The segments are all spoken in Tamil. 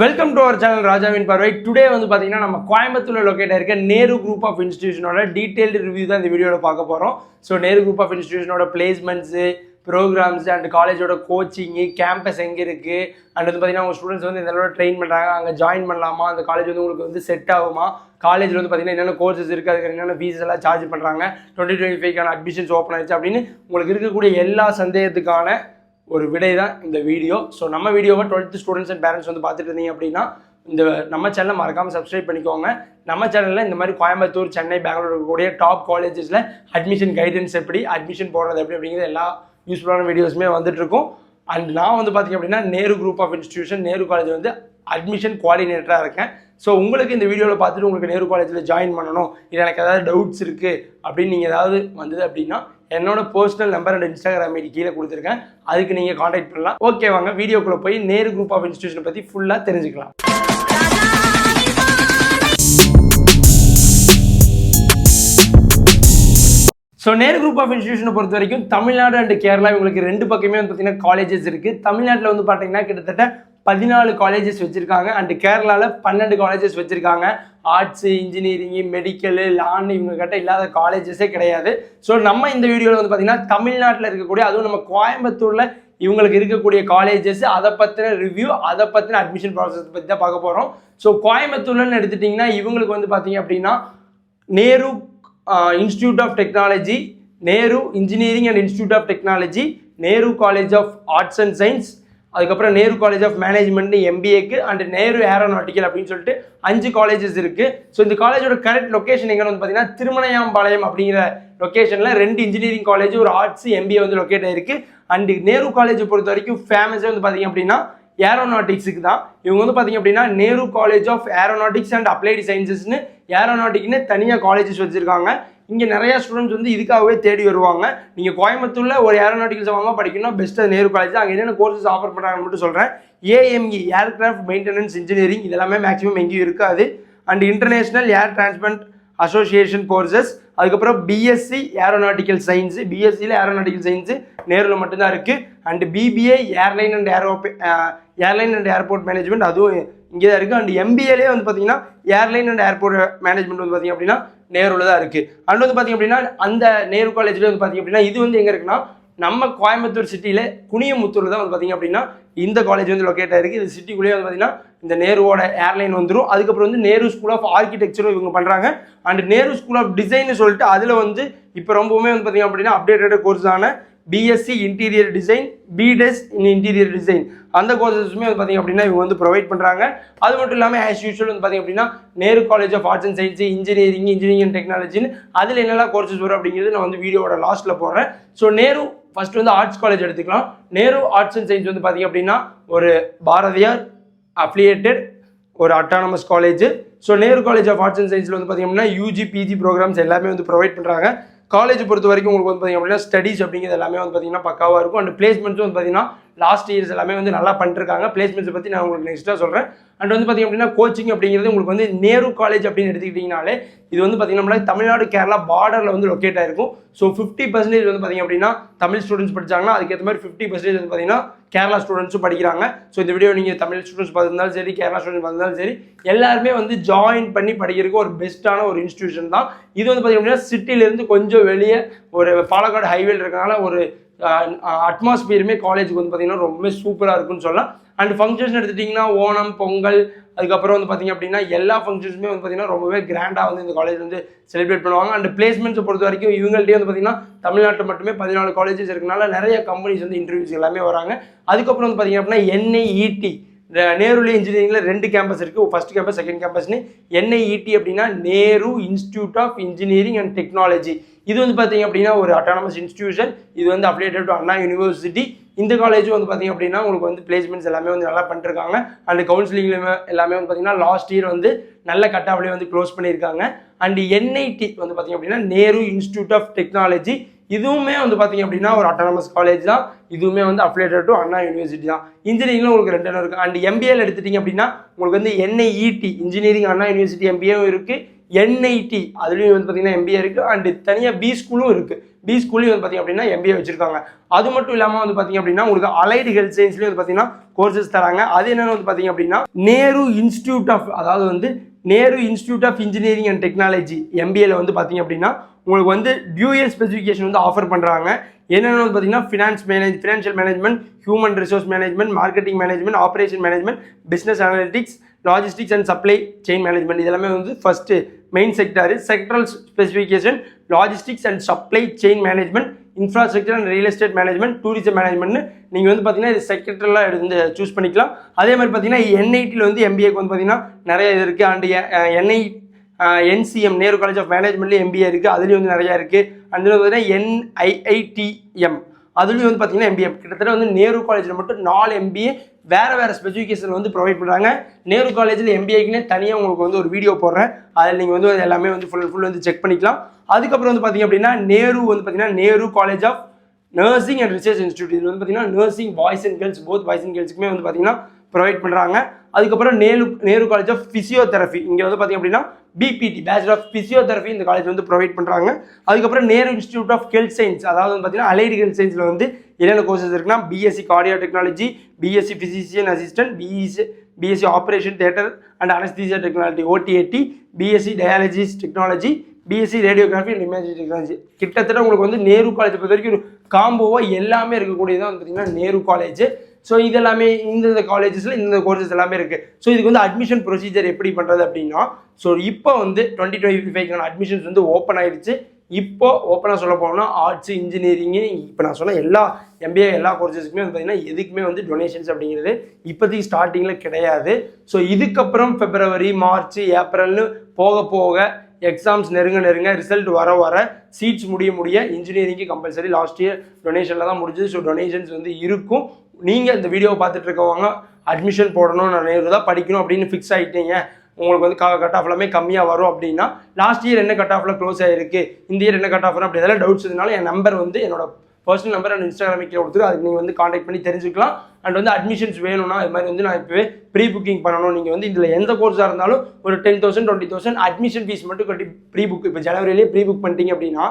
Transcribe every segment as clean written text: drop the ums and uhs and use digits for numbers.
வெல்கம் டு அவர் சேனல் ராஜாவின் பார்வை. டுடே வந்து பார்த்தீங்கன்னா நம்ம கோயம்புத்தூர்ல லொக்கேட் ஆயிருக்க நேரு குரூப் ஆஃப் இன்ஸ்டிடியூஷனோட டீடைல்டு ரிவ்யூ தான் இந்த வீடியோவில் பார்க்க போகிறோம். ஸோ நேரு குரூப் ஆஃப் இன்ஸ்டிடியூஷனோட பிளேஸ்மெண்ட்ஸு, ப்ரோக்ராம்ஸ் அண்ட் காலேஜோட கோச்சிங்கு, கேம்பஸ் எங்கே இருக்குது, அண்ட் வந்து பார்த்தீங்கன்னா உங்கள் ஸ்டூடெண்ட்ஸ் வந்து இந்த அளவு ட்ரெயின் பண்ணுறாங்க, அங்கே ஜாயின் பண்ணலாமா, அந்த காலேஜ் வந்து உங்களுக்கு வந்து செட் ஆகுமா, காலேஜில் வந்து பார்த்தீங்கன்னா என்னென்ன கோர்சஸ் இருக்குது, அதுக்கு என்னென்ன ஃபீஸ் எல்லாம் சார்ஜ் பண்ணுறாங்க, 2025 அட்மிஷன்ஸ் ஓப்பன் ஆயிடுச்சு அப்படின்னு உங்களுக்கு இருக்கக்கூடிய எல்லா சந்தேகத்துக்கான ஒரு விடை தான் இந்த வீடியோ. ஸோ நம்ம வீடியோவை 12th ஸ்டூடெண்ட்ஸ் அண்ட் பேரண்ட்ஸ் வந்து பார்த்துட்டு இருந்தீங்க அப்படின்னா இந்த நம்ம சேனலை மறக்காமல் சப்ஸ்கிரைப் பண்ணிக்கோங்க. நம்ம சேனலில் இந்த மாதிரி கோயம்புத்தூர், சென்னை, பெங்களூர் இருக்கக்கூடிய டாப் காலேஜஸில் அட்மிஷன் கைடன்ஸ் எப்படி, அட்மிஷன் போடுறது எப்படி அப்படிங்கிறது எல்லா யூஸ்ஃபுல்லான வீடியோஸுமே வந்துட்டு இருக்கும். அண்ட் நான் வந்து பார்த்திங்க அப்படின்னா Nehru group of institution, Nehru college வந்து அட்மிஷன் கோஆர்டினேட்டராக இருக்கேன். ஸோ உங்களுக்கு இந்த வீடியோவில் பார்த்துட்டு உங்களுக்கு நேரு காலேஜில் ஜாயின் பண்ணணும், இல்லை எனக்கு ஏதாவது டவுட்ஸ் இருக்குது அப்படின்னு நீங்கள் ஏதாவது வந்தது அப்படின்னா என்னோட personal number and Instagram ID கீழே கொடுத்துருக்கேன், அதுக்கு நீங்கள் காண்டாக்ட் பண்ணலாம். ஓகே, வாங்க வீடியோக்குள்ளே போய் நேரு குரூப் ஆஃப் இன்ஸ்டிடியூஷனை பற்றி ஃபுல்லாக தெரிஞ்சுக்கலாம். ஸோ நேரு குரூப் ஆஃப் இன்ஸ்டிடியூஷனை பொறுத்த வரைக்கும் தமிழ்நாடு அண்ட் கேரளா இவங்களுக்கு ரெண்டு பக்கமே வந்து பார்த்தீங்கன்னா காலேஜஸ் இருக்குது. தமிழ்நாட்டில் வந்து பார்த்தீங்கன்னா கிட்டத்தட்ட 14 காலேஜஸ் வச்சுருக்காங்க, அண்ட் கேரளாவில் 12 காலேஜஸ் வச்சுருக்காங்க. ஆர்ட்ஸு, இன்ஜினியரிங்கு, மெடிக்கலு, லான்னு இவங்க கிட்ட இல்லாத காலேஜஸே கிடையாது. ஸோ நம்ம இந்த வீடியோவில் வந்து பார்த்திங்கன்னா தமிழ்நாட்டில் இருக்கக்கூடிய, அதுவும் நம்ம கோயம்புத்தூரில் இவங்களுக்கு இருக்கக்கூடிய காலேஜஸ், அதை பற்றின ரிவ்யூ, அதை பற்றின அட்மிஷன் ப்ராசஸ் பற்றி தான் பார்க்க போகிறோம். ஸோ கோயம்புத்தூர்லன்னு எடுத்துட்டிங்கன்னா இவங்களுக்கு வந்து பார்த்திங்க அப்படின்னா Nehru institute of technology, Nehru engineering and institute of technology, Nehru college of arts and science, அதுக்கப்புறம் நேரு காலேஜ் ஆஃப் மேனேஜ்மெண்ட் எம்பிஏக்கு, அண்ட் நேரு ஏரோநாட்டிக்கல் அப்படின்னு சொல்லிட்டு 5 காலேஜஸ் இருக்குது. ஸோ இந்த காலேஜோட கரெக்ட் லொக்கேஷன் எங்கன்னு வந்து பார்த்தீங்கன்னா திருமணையாம்பாளையம் அப்படிங்கிற லொக்கேஷனில் 2 இன்ஜினியரிங் காலேஜ், ஒரு ஆர்ட்ஸ், எம்பிஏ வந்து லொக்கேட் ஆயிருக்கு. அண்ட் நேரு காலேஜை பொறுத்த வரைக்கும் ஃபேமஸே வந்து பார்த்தீங்க அப்படின்னா ஏரோநாட்டிக்ஸுக்கு தான். இவங்க வந்து பார்த்தீங்க அப்படின்னா Nehru college of aeronautics and applied சயின்சஸ்னு ஏரோநாட்டிக்னு தனியாக காலேஜஸ் வச்சுருக்காங்க. இங்கே நிறையா ஸ்டூடெண்ட்ஸ் வந்து இதுக்காகவே தேடி வருவாங்க. நீங்கள் கோயம்புத்தூரில் ஒரு ஏரோநாட்டிக்கல் சம்பந்தமாக படிக்கணும், பெஸ்ட்டாக நேரு காலேஜ். அங்கே என்னென்ன கோர்சஸ் ஆஃபர் பண்ணுறாங்கன்னு மட்டும் சொல்கிறேன். ஏஎம்இ, ஏர்கிராஃப்ட் மெயின்டெனன்ஸ் இன்ஜினியரிங், இதெல்லாமே மேக்ஸிமம் எங்கேயும் இருக்காது. And international air transport association courses, அதுக்கப்புறம் பிஎஸ்சி ஏரோநாட்டிக்கல் சயின்ஸு, பிஎஸ்சியில் ஏரோநாட்டிக்கல் சயின்ஸு நேரில் மட்டும்தான் இருக்குது. And BBA airline and airport management, அதுவும் இங்கே தான் இருக்குது. அண்ட் எம்பிஏலே வந்து பார்த்தீங்கன்னா ஏர்லைன் அண்ட் ஏர்போர்ட் மேனேஜ்மெண்ட் வந்து பார்த்திங்க அப்படின்னா நேருவில் தான் இருக்குது. அண்ட் வந்து பார்த்திங்க அப்படின்னா அந்த நேரு காலேஜில் வந்து பார்த்திங்க அப்படின்னா இது வந்து எங்கே இருக்குன்னா நம்ம கோயம்புத்தூர் சிட்டியில் குனியமுத்தூரில் தான் வந்து பார்த்திங்க அப்படின்னா இந்த காலேஜ் வந்து லொக்கேட் ஆகிருக்கு. இது சிட்டிக்குள்ளேயே வந்து பார்த்திங்கன்னா இந்த நேருவோட ஏர்லைன் வந்துடும். அதுக்கப்புறம் வந்து நேரு ஸ்கூல் ஆஃப் ஆர்கிடெக்சரும் இவங்க பண்ணுறாங்க. அண்ட் நேரு ஸ்கூல் ஆஃப் டிசைன்னு சொல்லிட்டு அதில் வந்து இப்போ ரொம்பவுமே வந்து பார்த்திங்க அப்படின்னா அப்டேட்டட் கோர்ஸான BSc interior design, BDes in interior design, அந்த கோர்சஸுமே வந்து பார்த்திங்க அப்படின்னா இவங்க வந்து ப்ரொவைட் பண்ணுறாங்க. அது மட்டும் இல்லாமல் ஆஸ் யூஷுவல் வந்து பார்த்திங்க அப்படின்னா Nehru college of arts and science, engineering and டெக்னாலஜின்னு அதில் என்னெல்லாம் கோர்சஸ் வரும் அப்படிங்கிறது நான் வந்து வீடியோட லாஸ்ட்டில் போடுறேன். ஸோ நேரு ஃபஸ்ட்டு வந்து ஆர்ட்ஸ் காலேஜ் எடுத்துக்கலாம். நேரு ஆர்ட்ஸ் அண்ட் சயின்ஸ் வந்து பார்த்திங்க அப்படின்னா ஒரு பாரதியார் அஃபிலியேட்டட் ஒரு autonomous college. So Nehru college of arts and சயின்ஸில் வந்து பார்த்திங்க அப்படின்னா யூஜி, பிஜி ப்ரோக்ராம்ஸ் எல்லாமே வந்து ப்ரொவைட் பண்ணுறாங்க. காலேஜ் பொறுத்த வரைக்கும் உங்களுக்கு வந்து பார்த்திங்க அப்படின்னா ஸ்டடீஸ் அப்படிங்கிறது எல்லாமே வந்து பார்த்திங்கன்னா பக்காவாக இருக்கும். அண்ட் பிளேஸ்மெண்ட்ஸும் வந்து பார்த்திங்கன்னா லாஸ்ட் இயர்ஸ் எல்லாமே வந்து நல்லா பண்ணிருக்காங்க. பிளேஸ்மெண்ட்ஸை பற்றி நான் உங்களுக்கு நெக்ஸ்ட்டாக சொல்கிறேன். அண்ட் வந்து பார்த்திங்க அப்படின்னா கோச்சிங் அப்படிங்கிறது உங்களுக்கு வந்து நேரு காலேஜ் அப்படின்னு எடுத்துக்கிட்டிங்கனாலே இது வந்து பார்த்திங்கன்னா தமிழ்நாடு கேரளா பார்டரில் வந்து லொக்கேட் ஆகிருக்கும். ஸோ 50% வந்து பார்த்திங்க அப்படின்னா தமிழ் ஸ்டூடெண்ட்ஸ் படித்தாங்கன்னா அதுக்கேற்ற மாதிரி 50% வந்து பார்த்திங்கன்னா கேரளா ஸ்டூடெண்ட்ஸும் படிக்கிறாங்க. ஸோ இந்த வீடியோ நீங்கள் தமிழ் ஸ்டூடெண்ட்ஸ் பார்த்துருந்தாலும் சரி, கேரளா ஸ்டூடெண்ட்ஸ் பார்த்துருந்தாலும் சரி, எல்லாருமே வந்து ஜாயின் பண்ணி படிக்கிறதுக்கு ஒரு பெஸ்ட்டான ஒரு இன்ஸ்டிடியூஷன் தான். இது வந்து பார்த்திங்க அப்படின்னா சிட்டிலேருந்து கொஞ்சம் வெளியே ஒரு பாலக்காடு ஹைவேல இருக்கனால ஒரு அட்மாஸ்பியருமே காலேஜுக்கு வந்து பார்த்திங்கன்னா ரொம்பவே சூப்பராக இருக்குன்னு சொல்லலாம். அண்ட் ஃபங்க்ஷன்ஸ் எடுத்துட்டிங்கன்னா ஓணம், பொங்கல், அதுக்கப்புறம் வந்து பார்த்திங்க அப்படின்னா எல்லா ஃபங்க்ஷன்ஸுமே வந்து பார்த்திங்கன்னா ரொம்பவே கிராண்டாக வந்து இந்த காலேஜ் வந்து செலிப்ரேட் பண்ணுவாங்க. அண்ட் பிளேஸ்மெண்ட்ஸை பொறுத்த வரைக்கும் இவங்கள்ட்டே வந்து பார்த்திங்கன்னா தமிழ்நாட்டில் மட்டுமே 14 காலேஜஸ் இருக்கனால நிறைய கம்பெனிஸ் வந்து இன்டர்வியூஸ் எல்லாமே வராங்க. அதுக்கப்புறம் வந்து பார்த்திங்க அப்படின்னா என்ஐஇடி, நேருல இன்ஜினியரிங்கில் 2 கேம்பஸ் இருக்குது, ஃபர்ஸ்ட் கேம்பஸ், செகண்ட் கேம்பஸ்னு. என்ஐஇடி அப்படின்னா Nehru institute of engineering and technology. இது வந்து பார்த்திங்க அப்படின்னா ஒரு அட்டானமஸ் இன்ஸ்டிடியூஷன். இது வந்து அப்ளியேட்டட் டு அண்ணா யூனிவர்சிட்டி. இந்த காலேஜும் வந்து பார்த்திங்க அப்படின்னா உங்களுக்கு வந்து பிளேஸ்மெண்ட்ஸ் எல்லாமே வந்து நல்லா பண்ணிருக்காங்க. அண்ட் கவுன்சிலிங்ல எல்லாமே வந்து பார்த்திங்கன்னா லாஸ்ட் இயர் வந்து நல்ல கட்டாவிலே வந்து க்ளோஸ் பண்ணியிருக்காங்க. அண்ட் என்ஐடி வந்து பார்த்திங்க அப்படின்னா நேரு இன்ஸ்டிடியூட் ஆஃப் டெக்னாலஜி, இதுவுமே வந்து பார்த்திங்க அப்படின்னா ஒரு அட்டானமஸ் காலேஜ் தான். இதுவுமே வந்து அப்ளியேட்டட் டு அண்ணா யூனிவர்சிட்டி தான். இன்ஜினியரிங்கில் உங்களுக்கு 2 இருக்குது. அண்ட் எம்பிஏல எடுத்துட்டிங்க அப்படின்னா உங்களுக்கு வந்து என்ஐஇடி இன்ஜினியரிங் அண்ணா யூனிவர்சிட்டி எம்பிஏவும் இருக்குது, என்ஐடி அதுலேயும் வந்து பார்த்தீங்கன்னா எம்பிஏ இருக்குது. அண்ட் தனியாக பி ஸ்கூலும் இருக்குது. பி ஸ்கூல்லையும் வந்து பார்த்தீங்க அப்படின்னா எம்பிஏ வச்சிருக்காங்க. அது மட்டும் இல்லாமல் வந்து பார்த்தீங்க அப்படின்னா உங்களுக்கு அலைடு ஹெல்த் சயின்ஸ்லேயும் வந்து பார்த்தீங்கன்னா கோர்சஸ் தராங்க. அது என்னென்னு வந்து பார்த்தீங்க அப்படின்னா நேரு இன்ஸ்டியூட் ஆஃப் அதாவது வந்து Nehru institute of engineering and technology எம்பிஏல வந்து பார்த்தீங்க அப்படின்னா உங்களுக்கு வந்து டியூஎல் ஸ்பெசிஃபிகேஷன் வந்து ஆஃபர் பண்ணுறாங்க. என்னென்னு வந்து பார்த்தீங்கன்னா financial management, human resource management, marketing management, operation management, business analytics, logistics and supply chain management இதெல்லாமே வந்து first main sector. Sectoral specification logistics and supply chain management, infrastructure and real estate management, tourism management நீங்கள் வந்து பார்த்தீங்கன்னா இது செக்டர்லாம் எடுத்து சூஸ் பண்ணிக்கலாம். அதே மாதிரி பார்த்தீங்கன்னா என்ஐடியில் வந்து எம்பிஏக்கு வந்து பார்த்தீங்கன்னா நிறைய இது இருக்குது. And NCM Nehru college of மேனேஜ்மெண்ட்லேயும் எம்பிஏ இருக்குது. அதுலேயும் வந்து நிறையா இருக்குது. அண்ட் பார்த்தீங்கன்னா என்ஐஐடிஎம் அதுலேயும் வந்து பார்த்தீங்கன்னா எம்பிஏ கிட்டத்தட்ட வந்து நேரு காலேஜில் மட்டும் 4 எம்பிஏ வேறு ஸ்பெசிஃபிகேஷன் வந்து ப்ரொவைட் பண்ணுறாங்க. நேரு காலேஜில் எம்பிஏக்குன்னே தனியாக உங்களுக்கு வந்து ஒரு வீடியோ போடுறேன். அதில் நீங்கள் வந்து எல்லாமே வந்து ஃபுல் வந்து செக் பண்ணிக்கலாம். அதுக்கப்புறம் வந்து பார்த்தீங்க அப்படின்னா நேரு வந்து பார்த்தீங்கன்னா Nehru college of nursing and research institute இது வந்து பார்த்தீங்கன்னா nursing boys and girls both boys and கேர்ள்ஸுக்குமே வந்து பார்த்தீங்கன்னா ப்ரொவைட் பண்ணுறாங்க. அதுக்கப்புறம் நேரு காலேஜ் ஆஃப் ஃபிசியோதெரபி இங்கே வந்து பார்த்தீங்க அப்படின்னா பிபிடி பேச்சுலர் ஆஃப் ஃபிசியோதெரபி இந்த காலேஜ் வந்து ப்ரொவைட் பண்ணுறாங்க. அதுக்கப்புறம் Nehru institute of health science அதாவது வந்து பார்த்தீங்கன்னா அலைடு ஹெல்த் சயின்ஸில் வந்து என்னென்ன கோர்சஸ் இருக்குன்னா BSc cardio technology, BSc physician assistant, BSc operation theatre and anaesthesia technology OTAT, BSc dialysis technology, BSc radiography and imaging technology. கிட்டத்தட்ட உங்களுக்கு வந்து நேரு காலேஜ் பொறுத்த வரைக்கும் ஒரு காம்போவாக எல்லாமே இருக்கக்கூடியதான் வந்து பார்த்தீங்கன்னா நேரு காலேஜ். ஸோ இதெல்லாமே இந்த காலேஜஸில் இந்த கோர்சஸ் எல்லாமே இருக்குது. ஸோ இதுக்கு வந்து அட்மிஷன் ப்ரொசீஜர் எப்படி பண்ணுறது அப்படின்னா ஸோ இப்போ வந்து 2025 அட்மிஷன்ஸ் வந்து ஓப்பன் ஆயிடுச்சு. இப்போ ஓப்பனாக சொல்ல போனோம்னா ஆர்ட்ஸ், இன்ஜினியரிங்கு இப்போ நான் சொன்ன எல்லா எம்பிஏ எல்லா கோர்சஸுக்குமே வந்து பார்த்தீங்கன்னா எதுக்குமே வந்து டொனேஷன்ஸ் அப்படிங்கிறது இப்போதைக்கு ஸ்டார்டிங்கில் கிடையாது. ஸோ இதுக்கப்புறம் பிப்ரவரி, மார்ச், ஏப்ரல்னு போக எக்ஸாம்ஸ் நெருங்க ரிசல்ட் வர சீட்ஸ் முடிய இன்ஜினியரிங்கு கம்பல்சரி லாஸ்ட் இயர் டொனேஷனில் தான் முடிஞ்சது. ஸோ டொனேஷன்ஸ் வந்து இருக்கும். நீங்கள் இந்த வீடியோவை பார்த்துட்டு இருக்கவங்க அட்மிஷன் போடணும், நான் நேரு தான் படிக்கணும் அப்படின்னு ஃபிக்ஸ் ஆகிட்டீங்க, உங்களுக்கு வந்து கட் ஆஃப் எல்லாமே கம்மியாக வரும் அப்படின்னா லாஸ்ட் இயர் என்ன கட் ஆஃபில் க்ளோஸ் ஆகிருக்கு, இந்த இயர் என்ன கட் ஆஃப் அப்படி இதெல்லாம் டவுட்ஸ் இருந்தாலும் என் நம்பர் வந்து என்னோட பர்சனல் நம்பர் அண்ட் இன்ஸ்டாகிராமில் கொடுத்துரு அதுக்கு நீங்கள் வந்து காண்டாக்ட் பண்ணி தெரிஞ்சுக்கலாம். அண்ட் வந்து அட்மிஷன்ஸ் வேணும்னா இது மாதிரி வந்து நான் இப்போவே ப்ரீ புக்கிங் பண்ணணும். நீங்கள் வந்து இதில் எந்த கோர்ஸாக இருந்தாலும் ஒரு 10,000 20,000 அட்மிஷன் ஃபீஸ் மட்டும் கட்டி ப்ரீ புக் இப்போ ஜனவரியிலேயே ப்ரீ புக் பண்ணிட்டீங்க அப்படின்னா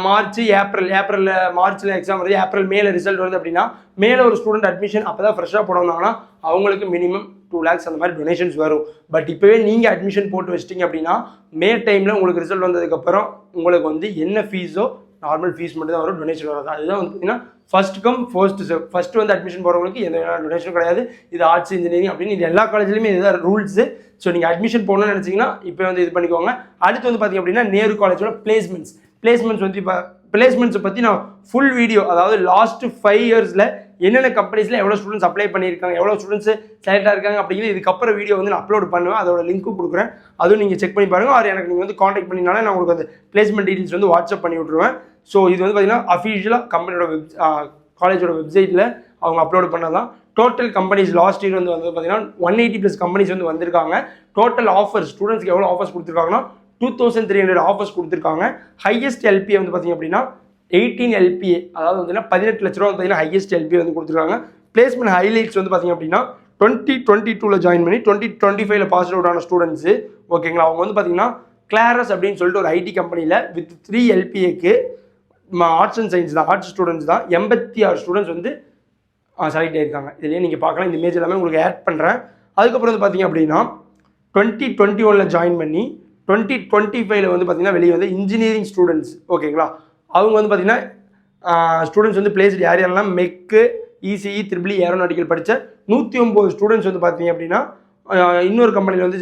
மார்ச்சில் எக்ஸாம் வருது, ஏப்ரல் மேல ரிசல்ட் வருது அப்படின்னா மேலே ஒரு ஸ்டூடெண்ட் அட்மிஷன் அப்போ தான் ஃப்ரெஷ்ஷாக போட வந்தாங்கன்னா அவங்களுக்கு மினிமம் 2 lakhs அந்த மாதிரி டொனேஷன்ஸ் வரும். பட் இப்போவே நீங்கள் அட்மிஷன் போட்டு வச்சிட்டிங்க அப்படின்னா மே டைமில் உங்களுக்கு ரிசல்ட் வந்ததுக்கப்புறம் உங்களுக்கு வந்து என்ன ஃபீஸோ நார்மல் ஃபீஸ் மட்டும் தான் வரும், டொனேஷன் வராது. அதுதான் வந்து பார்த்தீங்கன்னா first come first serve. First வந்து அட்மிஷன் போகிறவங்களுக்கு எந்த டொனேஷன் கிடையாது. இது ஆர்ட்ஸ், இன்ஜினியரிங் அப்படின்னு இது எல்லா காலேஜ்லையுமே இதுதான் ரூல்ஸு. ஸோ நீங்கள் அட்மிஷன் போகணும்னு நினச்சிங்கன்னா இப்போ வந்து இது பண்ணிக்கோங்க. அடுத்து வந்து பார்த்தீங்க அப்படின்னா நேரு காலேஜோட பிளேஸ்மெண்ட்ஸ் வந்து இப்போ பிளேஸ்மெண்ட்ஸை பற்றி நான் ஃபுல் வீடியோ அதாவது லாஸ்ட் 5 yearsல என்னென்ன கம்பெனிஸில் எவ்வளோ ஸ்டூடெண்ட்ஸ் அப்ளை பண்ணியிருக்காங்க, எவ்வளோ ஸ்டூடெண்ட்ஸ் செலக்டாக இருக்காங்க அப்படிங்கிறது இதுக்கப்புறம் வீடியோ வந்து நான் அப்லோட் பண்ணுவேன். அதோட லிங்க்கும் கொடுக்குறேன், அதுவும் நீங்கள் செக் பண்ணி பாருங்கள். அது எனக்கு நீங்கள் வந்து காண்டாக்ட் பண்ணினாலே நான் உங்களுக்கு அந்த பிளேஸ்மெண்ட் டீட்டெயில்ஸ் வந்து வாட்ஸ்அப் பண்ணி விட்ருவேன். ஸோ இது வந்து பார்த்தீங்கன்னா அஃபிஷியலாக கம்பெனியோட காலேஜோட வெப்சைட்டில் அவங்க அப்லோட் பண்ணதான். டோட்டல் கம்பெனிஸ் லாஸ்ட் இயர் வந்து பார்த்தீங்கன்னா 180+ கம்பெனிஸ் வந்து வந்திருக்காங்க. டோட்டல் ஆஃபர்ஸ் ஸ்டூடெண்ட்ஸ்க்கு எவ்வளோ ஆஃபர்ஸ் கொடுத்துருக்காங்கன்னா 2300 ஆஃபர்ஸ் கொடுத்துருக்காங்க. ஹையஸ்ட் எல்பிஏ வந்து பார்த்தீங்க அப்படின்னா 18 LPA அதாவது வந்து 18 லட்ச ரூபா வந்து பார்த்தீங்கன்னா ஹையஸ்ட் எல்பிஏ வந்து கொடுத்துருக்காங்க. பிளேஸ்மெண்ட் ஹைலைட்ஸ் வந்து பார்த்தீங்க அப்படின்னா 2022 ஜாயின் பண்ணி 2025 பாஸ் அவுட் ஆன ஸ்டூடெண்ட்ஸு ஓகேங்களா. அவங்க வந்து பார்த்தீங்கன்னா கிளாரஸ் அப்படின்னு சொல்லிட்டு ஒரு ஐடி கம்பெனியில் வித் 3 LPAக்கு ஆர்ட்ஸ் அண்ட் சயின்ஸ் தான் ஆர்ட்ஸ் ஸ்டூடெண்ட்ஸ் தான் 86 ஸ்டூடெண்ட்ஸ் வந்து செலக்ட் ஆகிருக்காங்க. இதுலேயே நீங்கள் பார்க்கலாம், இந்த இமேஜ் எல்லாமே உங்களுக்கு ஆட் பண்ணுறேன். அதுக்கப்புறம் வந்து பார்த்தீங்க அப்படின்னா 2021 ஜாயின் பண்ணி 2025 வந்து பார்த்தீங்கன்னா வெளியே வந்து இன்ஜினியரிங் ஸ்டூடெண்ட்ஸ் ஓகேங்களா. அவங்க வந்து பார்த்தீங்கன்னா ஸ்டூடெண்ட்ஸ் வந்து பிளேஸ்டு யாரெல்லாம் மெக்கு, இசிஇ, ட்ரிபிள் ஏரோநாட்டிக்கல் படித்த 109 ஸ்டூடெண்ட்ஸ் வந்து பார்த்தீங்க அப்படின்னா இன்னொரு கம்பெனியில் வந்து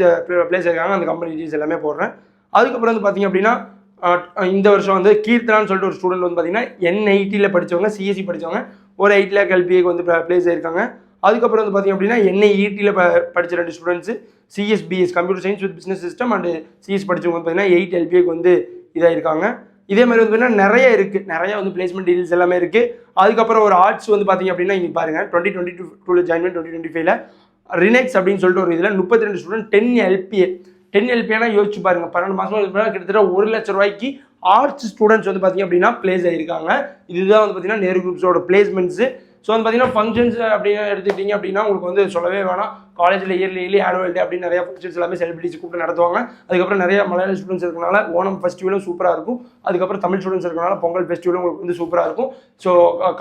பிளேஸ் ஆகிருக்காங்க. அந்த கம்பெனி டீட்டெயில்ஸ் எல்லாமே போடுறேன். அதுக்கப்புறம் வந்து பார்த்தீங்க அப்படின்னா இந்த வருஷம் வந்து கீர்த்தனான்னு சொல்லிட்டு ஒரு ஸ்டூடெண்ட் வந்து பார்த்தீங்கன்னா என்ஐடியில் படித்தவங்க, சிஎஸ்சி படித்தவங்க ஒரு 8 lakh LPAக்கு வந்து பிளேஸ் ஆகிருக்காங்க. அதுக்கப்புறம் வந்து பார்த்தீங்க அப்படின்னா என்ஐஇடியில் படித்த 2 students CSBS computer science with business system and CS படித்தவங்க வந்து பார்த்தீங்கன்னா 8 LPAக்கு வந்து இதாக இருக்காங்க. இதே மாதிரி வந்து பார்த்தீங்கன்னா நிறைய வந்து பிளேஸ்மெண்ட் டீட்டெயில்ஸ் எல்லாமே இருக்குது. அதுக்கப்புறம் ஒரு ஆர்ட்ஸ் வந்து பார்த்தீங்க அப்படின்னா இங்கே பாருங்கள் 2022 ஜாயின் பண்ணி 2025 ரினெக்ஸ் அப்படின்னு சொல்லிட்டு ஒரு இதில் 32 ஸ்டூடெண்ட் 10 LPAனா யோசிச்சு பாருங்கள், 12 மாதமாக கிட்டத்தட்ட 1 லட்ச ரூபாய்க்கு ஆர்ட்ஸ் ஸ்டூடெண்ட்ஸ் வந்து பார்த்தீங்க அப்படின்னா பிளேஸ் ஆகிருக்காங்க. இதுதான் வந்து பார்த்தீங்கன்னா நேரு குரூப்ஸோட பிளேஸ்மெண்ட்ஸு. ஸோ வந்து பார்த்தீங்கன்னா ஃபங்க்ஷன்ஸ் அப்படின்னு எடுத்துக்கிட்டிங்க அப்படின்னா உங்களுக்கு வந்து சொல்லவே வேணாம், காலேஜில் இயர்லி ஆனுவல் டே அப்படின்னு நிறைய ஃபங்க்ஷன்ஸ் எல்லாமே செலிபிரிட்டிஸ் கூப்பிட்டு நடத்துவாங்க. அதுக்கப்புறம் நிறைய மலையாள ஸ்டூடெண்ட்ஸ் இருக்கனால ஓணம் ஃபெஸ்டிவலும் சூப்பராக இருக்கும். அதுக்கப்புறம் தமிழ் ஸ்டூடெண்ட்ஸ் இருக்கனால பொங்கல் ஃபெஸ்டிவலும் உங்களுக்கு வந்து சூப்பராக இருக்கும். ஸோ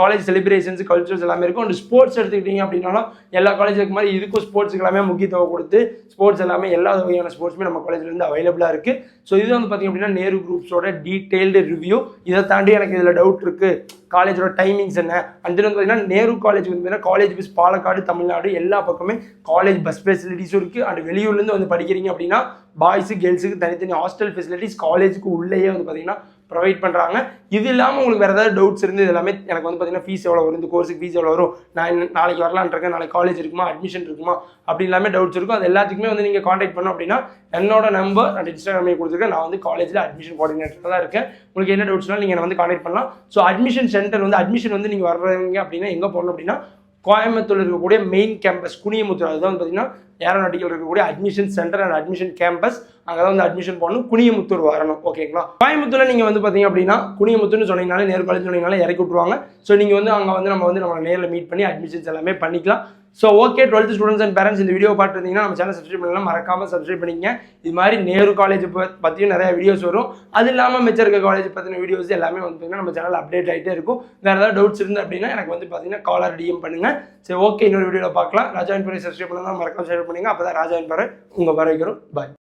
காலேஜ் செலிப்ரேஷன்ஸ் கல்ச்சர்ஸ் எல்லாமே இருக்கும். அண்ட் ஸ்போர்ட்ஸ் எடுத்துக்கிட்டீங்க அப்படின்னாலும் எல்லா காலேஜ் இருக்க மாதிரி இதுக்கும் ஸ்போர்ட்ஸுக்கு எல்லாமே முக்கியத்துவம் கொடுத்து ஸ்போர்ட்ஸ் எல்லாமே எல்லா வகையான ஸ்போர்ட்ஸுமே நம்ம காலேஜில் இருந்து அவைலபிளாக இருக்குது. ஸோ இது வந்து பார்த்திங்க அப்படின்னா நேரு குரூப்ஸோட டீட்டெயில்டு ரிவ்யூ. இதை தாண்டி எனக்கு இதில் டவுட் இருக்குது, காலேஜோட டைமிங்ஸ் என்ன அண்ட் வந்து பார்த்தீங்கன்னா நேரு காலேஜ் வந்து பார்த்தீங்கன்னா காலேஜ் பஸ் பாலக்காடு தமிழ்நாடு எல்லா பக்கமே காலேஜ் பஸ் ஃபெசிலிட்டிஸும் இருக்குது. அண்ட் வெளியூர்லேருந்து வந்து படிக்கிறீங்க அப்படின்னா பாய்ஸு கேர்ள்ஸுக்கு தனித்தனி ஹாஸ்டல் ஃபெசிலிட்டிஸ் காலேஜுக்கு உள்ளேயே வந்து பார்த்தீங்கன்னா ப்ரொவைட் பண்ணுறாங்க. இது இல்லாமல் உங்களுக்கு வேறு ஏதாவது டவுட்ஸ் இருந்து இது எல்லாமே எனக்கு வந்து பார்த்தீங்கன்னா ஃபீஸ் எவ்வளோ வரும், இந்த கோர்ஸுக்கு ஃபீஸ் எவ்வளோ வரும், நான் நாளைக்கு வரலான்னு இருக்கேன், நாளைக்கு காலேஜ் இருக்குமா, அட்மிஷன் இருக்குமா அப்படி எல்லாமே டவுட்ஸ் இருக்கும். அது எல்லாத்துக்குமே வந்து நீங்கள் காண்டாக்ட் பண்ணோம் அப்படின்னா என்னோட நம்பர் நான் இன்ஸ்டாகிராமே கொடுத்துருக்கேன். நான் வந்து காலேஜில் அட்மிஷன் கோஆர்டினேட்டர் தான் இருக்கேன். உங்களுக்கு என்ன டவுட்ஸ்னாலும் நீங்கள் வந்து காண்டாக்ட் பண்ணலாம். ஸோ அட்மிஷன் சென்டர் வந்து அட்மிஷன் வந்து நீங்கள் வர்றவங்க அப்படின்னா எங்கே போகணும் அப்படின்னா கோயம்புத்தூர் இருக்கக்கூடிய மெயின் கேம்பஸ் குனியமுத்தூர், அதுதான் வந்து பார்த்தீங்கன்னா ஏரோநாட்டிக்கல் இருக்கக்கூடிய admission centre and admission campus. அங்கே தான் வந்து அட்மிஷன் போடணும். குனியமுத்தூர் வரணும். ஓகேங்களா? கோயம்புத்தூரில் நீங்கள் வந்து பார்த்தீங்க அப்படின்னா குனியமுத்தூர்னு சொன்னீங்கனாலே நேரு காலேஜ் சொன்னீங்கனாலே இறக்கி விட்ருவாங்க. ஸோ நீங்கள் வந்து அங்கே வந்து நம்ம நேரில் மீட் பண்ணி அட்மிஷன்ஸ் எல்லாமே பண்ணிக்கலாம். So okay 12th students and parents இந்த வீடியோ பார்த்துருந்தீங்கன்னா நம்ம சேனல் சப்ஸ்கிரைப் பண்ணலாம், மறக்காமல் சப்ஸ்கிரைப் பண்ணிங்க. இது மாதிரி நேரு காலேஜ் பற்றியும் நிறைய வீடியோஸ் வரும். அது இல்லாமல் மிச்சம் இருக்க காலேஜ் பற்றின வீடியோஸ் எல்லாமே வந்து பார்த்தீங்கன்னா நம்ம சேனல் அப்டேட் ஆகிட்டே இருக்கும். வேறு ஏதாவது டவுட்ஸ் இருந்து அப்படின்னா எனக்கு வந்து பார்த்தீங்கன்னா காலர் டிஎம் பண்ணுங்கள். சரி ஓகே, இன்னொரு வீடியோவில் பார்க்கலாம். ராஜா என்பரை சப்ஸ்கிரைப் பண்ணலாம், மறக்காமல் சப்ஸ்கிரைப் பண்ணுங்க. அப்போ தான் ராஜா என்பரை உங்கள் வர வைக்கிறோம். பாய்.